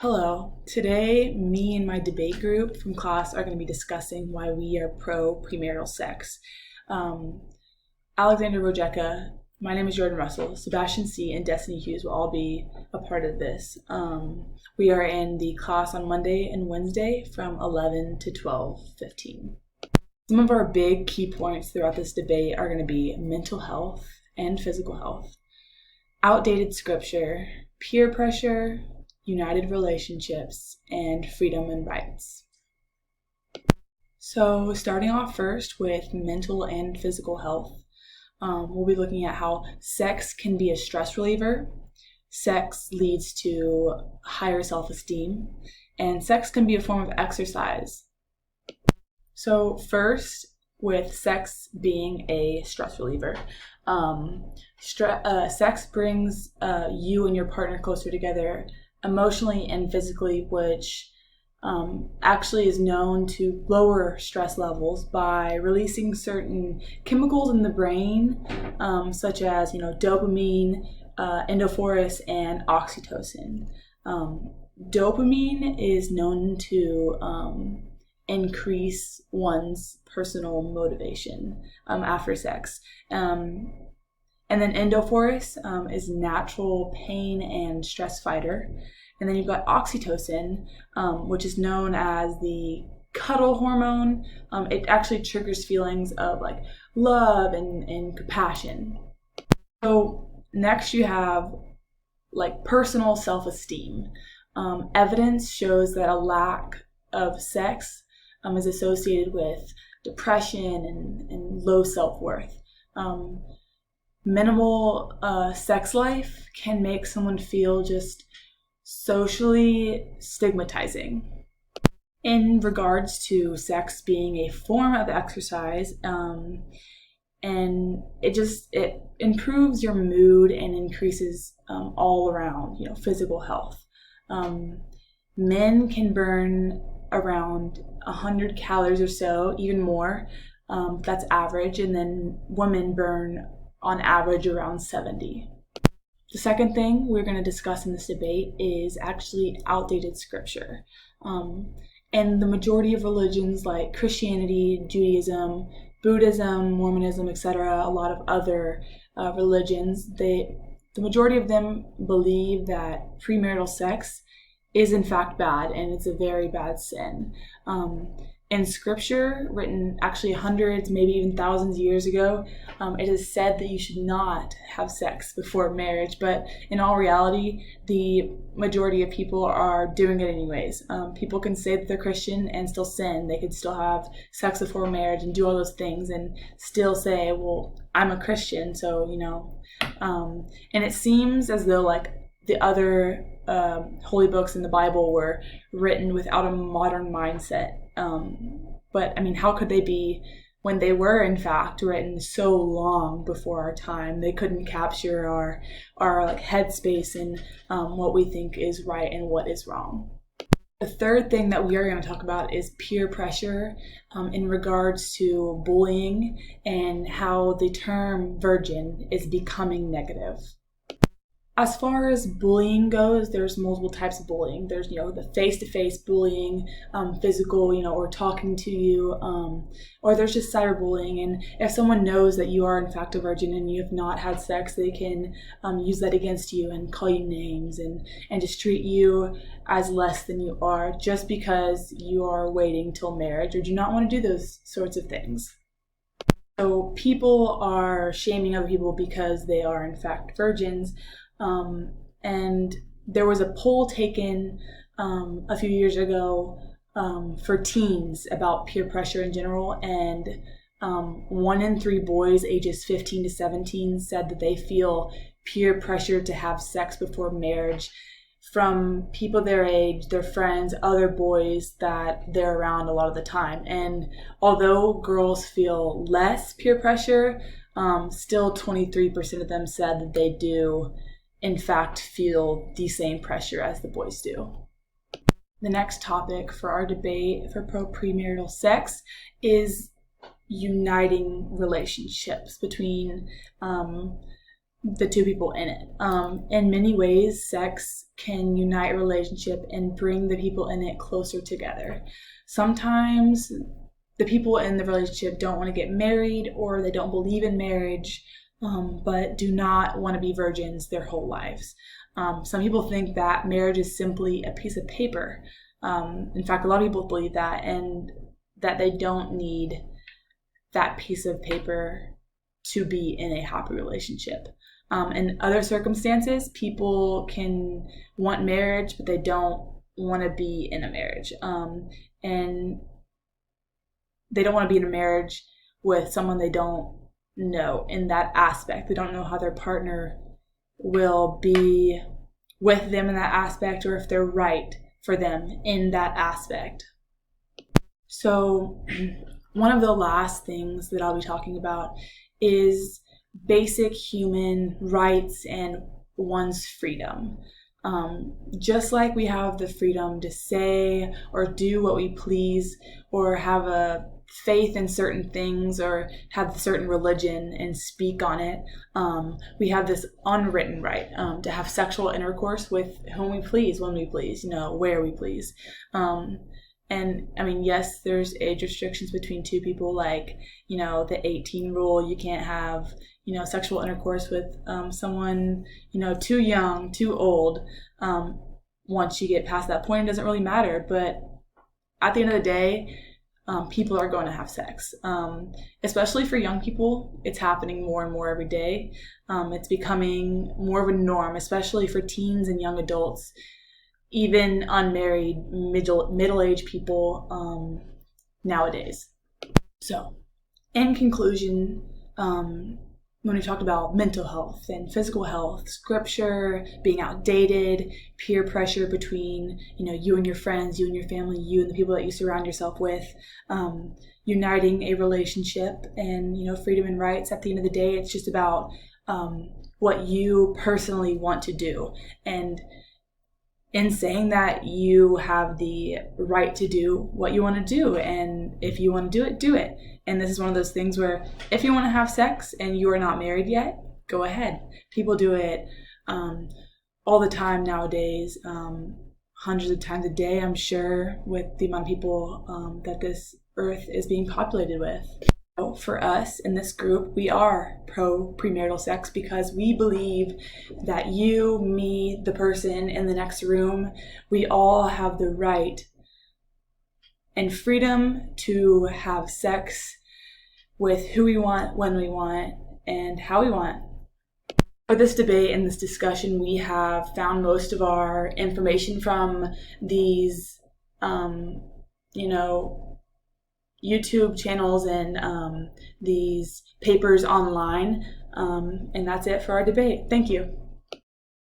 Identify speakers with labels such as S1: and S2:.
S1: Hello. Today, me and my debate group from class are going to be discussing why we are pro premarital sex. Um, Alexander Rojeka, my name is Jordan Russell, Sebastian C., and Destiny Hughes will all be a part of this. We are in the class on Monday and Wednesday from 11 to 12:15. Some of our big key points throughout this debate are going to be mental health and physical health, outdated scripture, peer pressure, united relationships, and freedom and rights. So starting off first with mental and physical health, we'll be looking at how sex can be a stress reliever, sex leads to higher self-esteem, and sex can be a form of exercise. So first, with sex being a stress reliever, sex brings you and your partner closer together emotionally and physically, which actually is known to lower stress levels by releasing certain chemicals in the brain, such as dopamine, endorphins, and oxytocin. Dopamine is known to increase one's personal motivation after sex. And then endorphins is natural pain and stress fighter. And then you've got oxytocin, which is known as the cuddle hormone. It actually triggers feelings of like love and compassion. So next you have like personal self-esteem. Evidence shows that a lack of sex is associated with depression and low self-worth. Minimal sex life can make someone feel just socially stigmatizing. In regards to sex being a form of exercise, and it improves your mood and increases all around physical health. Men can burn around 100 calories or so, even more. That's average, and then women burn on average around 70. The second thing we're going to discuss in this debate is actually outdated scripture. And the majority of religions like Christianity, Judaism, Buddhism, Mormonism, etc., a lot of other religions, the majority of them believe that premarital sex is in fact bad, and it's a very bad sin. In scripture, written actually hundreds, maybe even thousands of years ago, it is said that you should not have sex before marriage, but in all reality, the majority of people are doing it anyways. People can say that they're Christian and still sin. They could still have sex before marriage and do all those things and still say, well, I'm a Christian, so, and it seems as though like the other holy books in the Bible were written without a modern mindset. But I mean, how could they be when they were in fact written so long before our time? They couldn't capture our like headspace and what we think is right and what is wrong. The third thing that we are going to talk about is peer pressure in regards to bullying and how the term virgin is becoming negative. As far as bullying goes, there's multiple types of bullying. There's, the face-to-face bullying, physical, or talking to you, or there's just cyberbullying. And if someone knows that you are in fact a virgin and you have not had sex, they can use that against you and call you names and just treat you as less than you are just because you are waiting till marriage or do not want to do those sorts of things. So people are shaming other people because they are in fact virgins. And there was a poll taken a few years ago for teens about peer pressure in general, and 1 in 3 boys ages 15 to 17 said that they feel peer pressure to have sex before marriage from people their age, their friends, other boys that they're around a lot of the time. And although girls feel less peer pressure, still 23% of them said that they do in fact feel the same pressure as the boys do. The next topic for our debate for premarital sex is uniting relationships between the two people in it. In many ways, sex can unite a relationship and bring the people in it closer together. Sometimes the people in the relationship don't want to get married, or they don't believe in marriage, but do not want to be virgins their whole lives. Some people think that marriage is simply a piece of paper. In fact, a lot of people believe that, and that they don't need that piece of paper to be in a happy relationship. In other circumstances, people can want marriage, but they don't want to be in a marriage. And they don't want to be in a marriage with someone they don't know in that aspect. They don't know how their partner will be with them in that aspect, or if they're right for them in that aspect. So one of the last things that I'll be talking about is basic human rights and one's freedom. Just like we have the freedom to say or do what we please, or have a faith in certain things, or have a certain religion and speak on it, we have this unwritten right to have sexual intercourse with whom we please, when we please, where we please. And I mean, yes, there's age restrictions between two people, like, the 18 rule. You can't have, sexual intercourse with someone, too young, too old. Once you get past that point, it doesn't really matter. But at the end of the day, people are going to have sex. Especially for young people, it's happening more and more every day. It's becoming more of a norm, especially for teens and young adults. Even unmarried, middle-aged people nowadays. So, in conclusion, when we talked about mental health and physical health, scripture being outdated, peer pressure between, you and your friends, you and your family, you and the people that you surround yourself with, uniting a relationship, and, freedom and rights, at the end of the day, it's just about what you personally want to do. And in saying that, you have the right to do what you want to do. And if you want to do it, do it. And this is one of those things where if you want to have sex and you are not married yet, go ahead. People do it all the time nowadays, hundreds of times a day, I'm sure, with the amount of people that this earth is being populated with. For us in this group, we are pro premarital sex because we believe that you, me, the person in the next room, we all have the right and freedom to have sex with who we want, when we want, and how we want. For this debate and this discussion, we have found most of our information from these, YouTube channels and these papers online. And that's it for our debate. Thank you.